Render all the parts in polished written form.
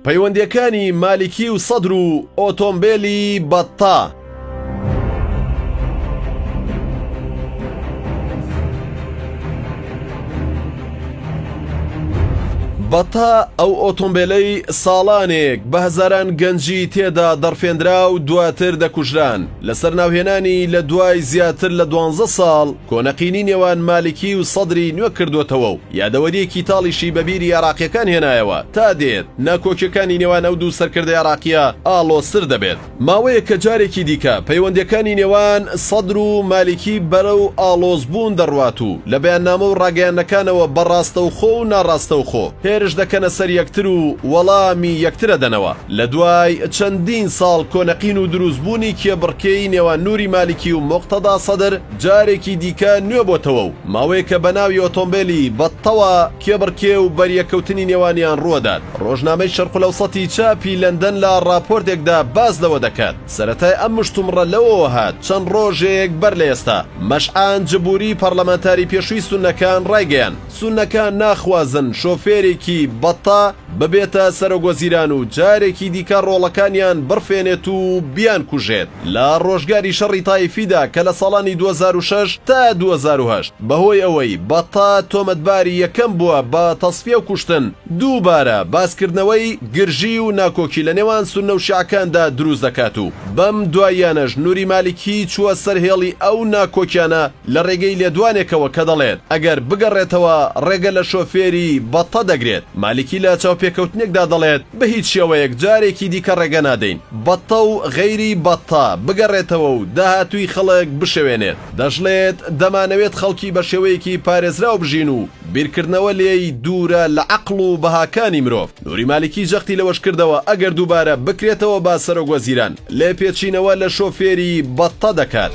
پەیوەندیەکانی مالیکی و سەدر و ئۆتۆمبێلی بەتتا. بەتتا ئەو ئۆتۆمبیلەی ساڵانێک بە هەزاران گەنجی تێدا دەڕفێنرا و دواتر دەکوژران. لەسەر ناوهێنانی لە دوای زیاتر لە 12 ساڵ کۆنەقینی نێوان مالیکی و سەدری نوێ کردوتەوە و یادەوەریەکی تاڵیشی بەبیری عێراقیەکان هێنایەوە تا دێت ناکۆکیەکانی نێوان ئەو دوو سەرکردە عێراقیە ئاڵۆسر دەبێت. ماوەیە کە جارێکی دیکە پەیوەندیەکانی نێوان سەدر و مالیکی بەرەو ئاڵۆزبوون دەڕوات و لە بەیاننامە و ڕاگەیاندنەکانەوە بەڕاستەوخۆ و ناڕاستەوخۆ هێرش دەکەنە سەر یەکتر و وەڵامی یەکترە دەنەوە. لە دوای چەندین ساڵ کۆنەقین و دروستبوونی کێبڕکێی نێوان نووری مالیکی و مۆقتەدا سەدر جارێکی دیکە نوێ بۆتەوە و ماوەیە کە بە ناوی ئۆتۆمبیلی بەتتەوە کێبڕکێ و بەریەکەوتنی نێوانیان ڕوەدات. ڕۆژنامەی شەرقولەوسەتی چاپی لەندەن لە راپۆرتێکدا باز لەوە دەکات. سەرەتای ئەم مشتومڕە لەوەوە هات چەند ڕۆژێک بەر لە ئێستا مەشعان جبوری پەرلەمانتاری پێشووی سوننەکان ڕایگەیان سوننەکان ناخوازن شۆفێرێکی بەتتا ببێتە سەرۆگۆزیران و جارێکی دیکە ڕۆڵەکانیان بڕفێنێت و بیان کوژێت. لە ڕۆژگاری شەڕی تایفیدا کە لە ساڵانی 2006 تا 2008 بەهۆی ئەوەی بەتتا تۆمەتباری یەکەم بووە بە تەسفیە و کوشتن دووبارە باسکردنەوەی گرژی و ناکۆکی لە نێوان سوننە و شیعەکاندا دروست دەکات و بەم دواییانەش نووری مالیکی چووە سەرهێڵی ئەو ناکۆکیانە لە ڕێگەی لێدوانێکەوە کە دەڵێت ئەگەر بگەڕێتەوە ڕێگە لە شۆفێری بەتتا دەگرێت. مالیکی لە چاوپێکەوتنێکدا دەڵێت بە هیچ شێوەیەک جارێکی دیکە ڕێگە نادەین بەتتا و غەیری بەتتا بگەڕێتەوە و داهاتووی خەڵک بشەوێنێت. دەژڵێت دەمانەوێت خەڵکی بە شێوەیەکی پارێزراو بژین و بیرکردنەوە لێی دوورە لە عەقڵ و بەهاکانی مرۆڤ. نووری مالیکی جەختی لەوەش کردەوە ئەگەر دووبارە بکرێتەوە با سەرۆگۆزیران لێ پێچینەوە لە شۆفێری بەتتا دەکات.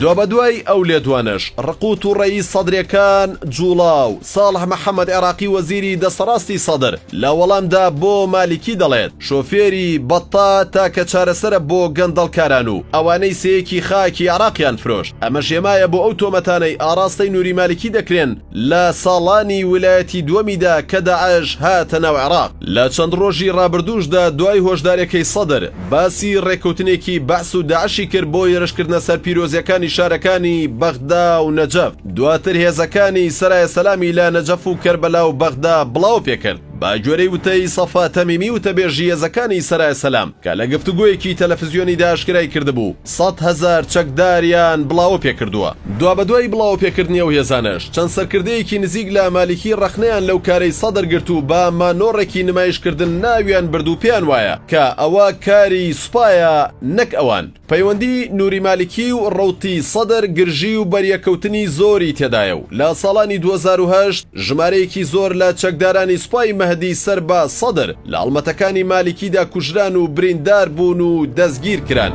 دوا بەدوای ئەو لێدوانش ڕقوت و ڕێی سەدرەکان جوڵاو ساڵح محەممەد عێراقی وەزیری دەسەڕاستی سەدر لە وەڵامدا بۆ مالیکی دەڵێت شۆفێری بەتتا تاکە چارەسەرە بۆ گەندەڵکاران و ئەوانەی سەیەکی خاکی عێراقیان فرۆشت. ئەمە ژێمایە بۆ ئەو تۆمەتانەی ئاراستەی نووری مالیکی دەکرێن لە ساڵانی ویلایەتی دووەمیدا کە داعش هاتە ناو عێراق. لە چەند ڕۆژی ڕابردووشدا دوای هۆشدارەکەی سەدر باسی ڕێکەوتنێکی بەعس و داعشی کرد بۆ هێرشکردنە سەر پیرۆزیەکانی شارەکانی بەغدا و نەجەف. دواتر هێزەکانی سەرایە سەلامی لە نەجەف و کەربەلا و بەغدا بڵاو پێکرد. باگوێرەی وتەی سەفا تەمیمی وتەبێژی هێزەکانی سەرایە سەلام کە لە گفتوگۆیەکی تەلەڤیزیۆنیدا ئاشکرای کردبوو 100,000 چەکداریان بڵاو پێکردووە. دوا بەدوای بڵاو پێکردنی ئەو هێزانش چەند سەرکردەیەکی نزیک لە مالیکی ڕەخنەیان لەو کارەی سەدر گرت و با مانۆڕێکی نمایشکردن ناویان بردو پێیان وایە کە ئەوە کاری سوپایە نەک ئەوان. پەیوەندی نووری مالیکی و ڕەوتی سەدر گرژی و بەریەکەوتنی زۆری تێدایە و لە ساڵانی 2008 ژمارەیەکی زۆر لە چەکدارانی سوپای مەهدی سەر بە سەدر لە ئەڵمەتەکانی مالیکیدا کوژران و بریندار بوون و دەستگیر کران.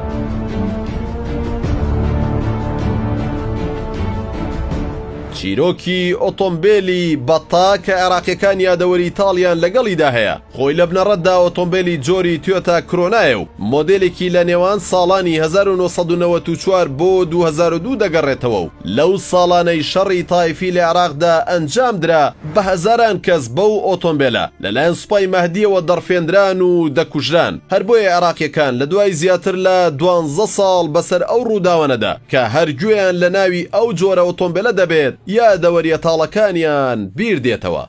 چیرۆکی ئۆتۆمبیلی بەتتا کە عێراقیەکان یادەوەری ئیتاڵیان لەگەڵیدا هەیە خۆی لە بنەڕەتدا ئۆتۆمبیلی جۆری توێتا کرۆنایە و مۆدێلێکی لە نێوان ساڵانی 1994 بۆ 2002 دەگەڕێتەوە و لەو ساڵانەی شەڕی تایفی لە عێراقدا ئەنجام درا بە هەزاران کەس بەو ئۆتۆمبیلە لەلایەن سوپای مەهدیەوە دەڕفێنران و دەکوژران. هەر بۆیە عێراقیەکان لە دوای زیاتر لە 12 ساڵ بەسەر ئەو ڕووداوانەدا کە هەرگوێیان لە ناوی ئەو جۆرە ئۆتۆمبیلە دەبێت یادەوەریە تاڵەکانیان بیر دێتەوە.